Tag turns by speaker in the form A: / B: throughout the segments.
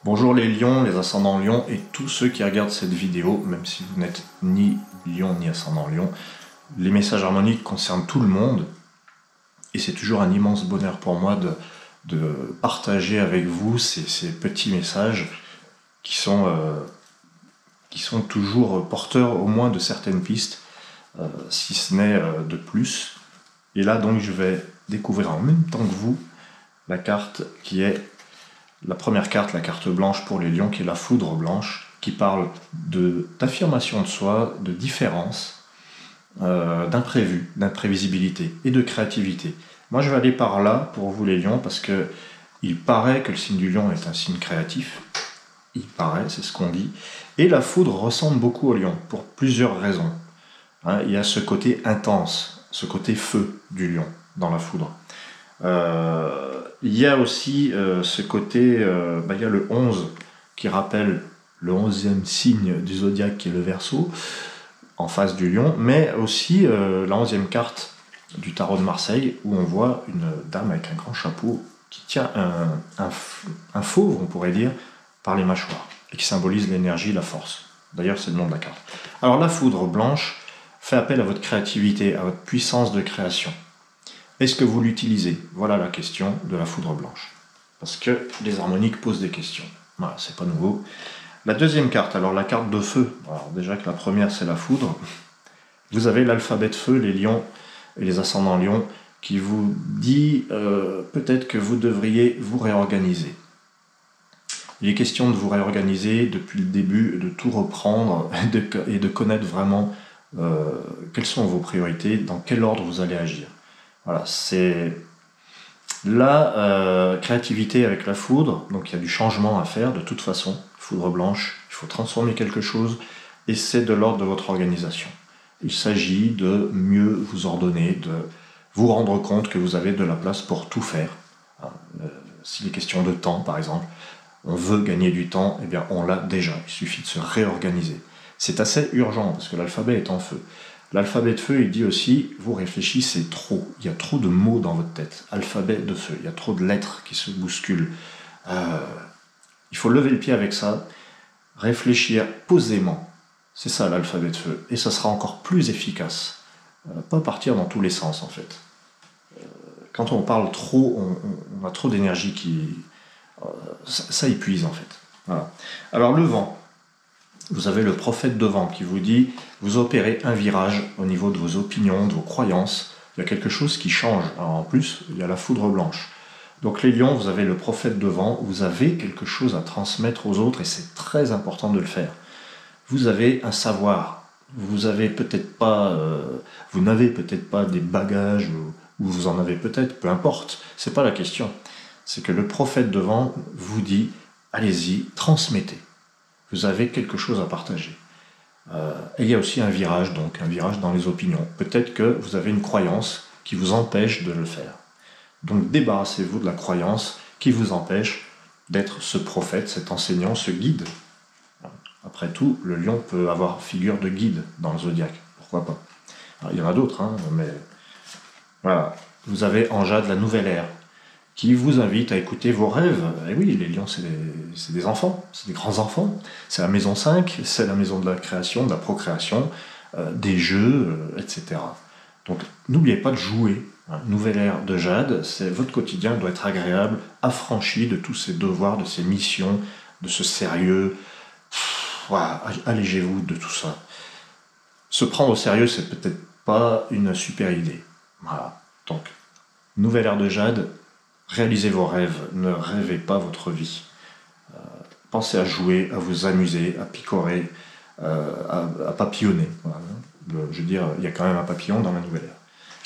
A: Bonjour les lions, les ascendants lions et tous ceux qui regardent cette vidéo, même si vous n'êtes ni lion ni ascendant lion. Les messages harmoniques concernent tout le monde et c'est toujours un immense bonheur pour moi de partager avec vous ces petits messages qui sont toujours porteurs au moins de certaines pistes, si ce n'est de plus. Et là donc je vais découvrir en même temps que vous la carte qui est la première carte, la carte blanche pour les lions, qui est la foudre blanche, qui parle d'affirmation de soi, de différence, d'imprévu, d'imprévisibilité et de créativité. Moi je vais aller par là pour vous les lions parce que il paraît que le signe du lion est un signe créatif. Il paraît, c'est ce qu'on dit. Et la foudre ressemble beaucoup au lion pour plusieurs raisons. Il y a ce côté intense, ce côté feu du lion dans la foudre. Il y a aussi ce côté, il y a le 11 qui rappelle le 11e signe du zodiaque qui est le Verseau, en face du lion, mais aussi la 11e carte du tarot de Marseille où on voit une dame avec un grand chapeau qui tient un fauve, on pourrait dire, par les mâchoires, et qui symbolise l'énergie, la force. D'ailleurs, c'est le nom de la carte. Alors la foudre blanche fait appel à votre créativité, à votre puissance de création. Est-ce que vous l'utilisez? Voilà la question de la foudre blanche. Parce que les harmoniques posent des questions. Voilà, c'est pas nouveau. La deuxième carte, alors la carte de feu. Alors déjà que la première c'est la foudre. Vous avez l'alphabet de feu, les lions et les ascendants lions, qui vous dit peut-être que vous devriez vous réorganiser. Il est question de vous réorganiser depuis le début, de tout reprendre et de connaître vraiment quelles sont vos priorités, dans quel ordre vous allez agir. Voilà, c'est la créativité avec la foudre, donc il y a du changement à faire de toute façon, foudre blanche, il faut transformer quelque chose, et c'est de l'ordre de votre organisation. Il s'agit de mieux vous ordonner, de vous rendre compte que vous avez de la place pour tout faire. S'il est question de temps, par exemple, on veut gagner du temps, eh bien on l'a déjà, il suffit de se réorganiser. C'est assez urgent, parce que l'alphabet est en feu. L'alphabet de feu, il dit aussi, vous réfléchissez trop. Il y a trop de mots dans votre tête. Alphabet de feu, il y a trop de lettres qui se bousculent. Il faut lever le pied avec ça, réfléchir posément. C'est ça l'alphabet de feu. Et ça sera encore plus efficace. Pas partir dans tous les sens, en fait. Quand on parle trop, on a trop d'énergie qui... ça épuise, en fait. Voilà. Alors, le vent. Vous avez le prophète de vent qui vous dit vous opérez un virage au niveau de vos opinions, de vos croyances. Il y a quelque chose qui change. Alors en plus, il y a la foudre blanche. Donc les lions, vous avez le prophète de vent, vous avez quelque chose à transmettre aux autres et c'est très important de le faire. Vous avez un savoir. Vous n'avez peut-être pas des bagages ou vous en avez peut-être, peu importe. C'est pas la question. C'est que le prophète de vent vous dit allez-y, transmettez. Vous avez quelque chose à partager. Et il y a aussi un virage dans les opinions. Peut-être que vous avez une croyance qui vous empêche de le faire. Donc débarrassez-vous de la croyance qui vous empêche d'être ce prophète, cet enseignant, ce guide. Après tout, le lion peut avoir figure de guide dans le zodiaque. Pourquoi pas? Alors, il y en a d'autres, mais voilà. Vous avez en jade la nouvelle ère, qui vous invite à écouter vos rêves. Et oui, les lions, c'est des enfants, c'est des grands-enfants. C'est la maison 5, c'est la maison de la création, de la procréation, des jeux, etc. Donc, n'oubliez pas de jouer. Nouvelle ère de jade, votre quotidien doit être agréable, affranchi de tous ces devoirs, de ces missions, de ce sérieux. Voilà, allégez-vous de tout ça. Se prendre au sérieux, c'est peut-être pas une super idée. Voilà. Donc, nouvelle ère de jade, réalisez vos rêves, ne rêvez pas votre vie. Pensez à jouer, à vous amuser, à picorer, à papillonner. Voilà. Je veux dire, il y a quand même un papillon dans la nouvelle ère.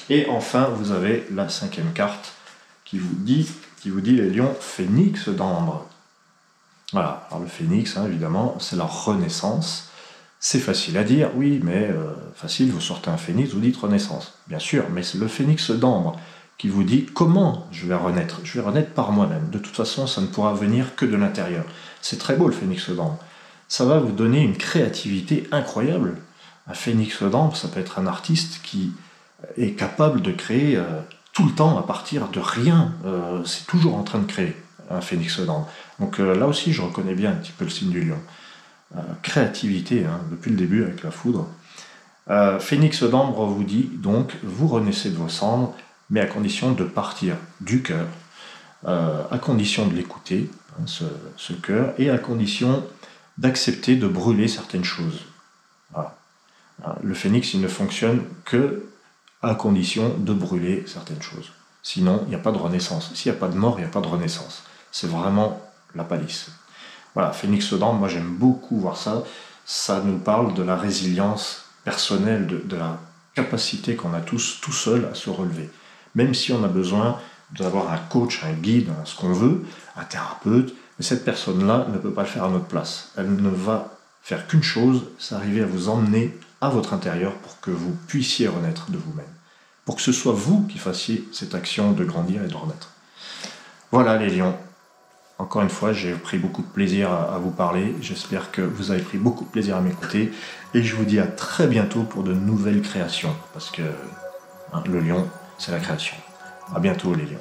A: Et enfin, vous avez la 5e carte qui vous dit les lions, phénix d'ambre. Voilà, alors le phénix, évidemment, c'est la renaissance. C'est facile à dire, oui, mais facile, vous sortez un phénix, vous dites renaissance. Bien sûr, mais c'est le phénix d'ambre qui vous dit comment je vais renaître. Je vais renaître par moi-même. De toute façon, ça ne pourra venir que de l'intérieur. C'est très beau le phénix d'ambre. Ça va vous donner une créativité incroyable. Un phénix d'ambre, ça peut être un artiste qui est capable de créer tout le temps à partir de rien. C'est toujours en train de créer. un phénix d'ambre. Donc là aussi, je reconnais bien un petit peu le signe du lion. Créativité, hein, depuis le début avec la foudre. Phénix d'ambre vous dit donc, vous renaissez de vos cendres, mais à condition de partir du cœur, à condition de l'écouter, hein, ce cœur, et à condition d'accepter de brûler certaines choses. Voilà. Le phénix, il ne fonctionne que à condition de brûler certaines choses. Sinon, il n'y a pas de renaissance. S'il n'y a pas de mort, il n'y a pas de renaissance. C'est vraiment la palisse. Voilà, phénix d'ambre, moi j'aime beaucoup voir ça. Ça nous parle de la résilience personnelle, de la capacité qu'on a tous, tout seul, à se relever. Même si on a besoin d'avoir un coach, un guide, ce qu'on veut, un thérapeute, mais cette personne-là ne peut pas le faire à notre place. Elle ne va faire qu'une chose, c'est arriver à vous emmener à votre intérieur pour que vous puissiez renaître de vous-même. Pour que ce soit vous qui fassiez cette action de grandir et de renaître. Voilà les lions. Encore une fois, j'ai pris beaucoup de plaisir à vous parler. J'espère que vous avez pris beaucoup de plaisir à m'écouter. Et je vous dis à très bientôt pour de nouvelles créations. Parce que le lion, c'est la création. À bientôt les lions.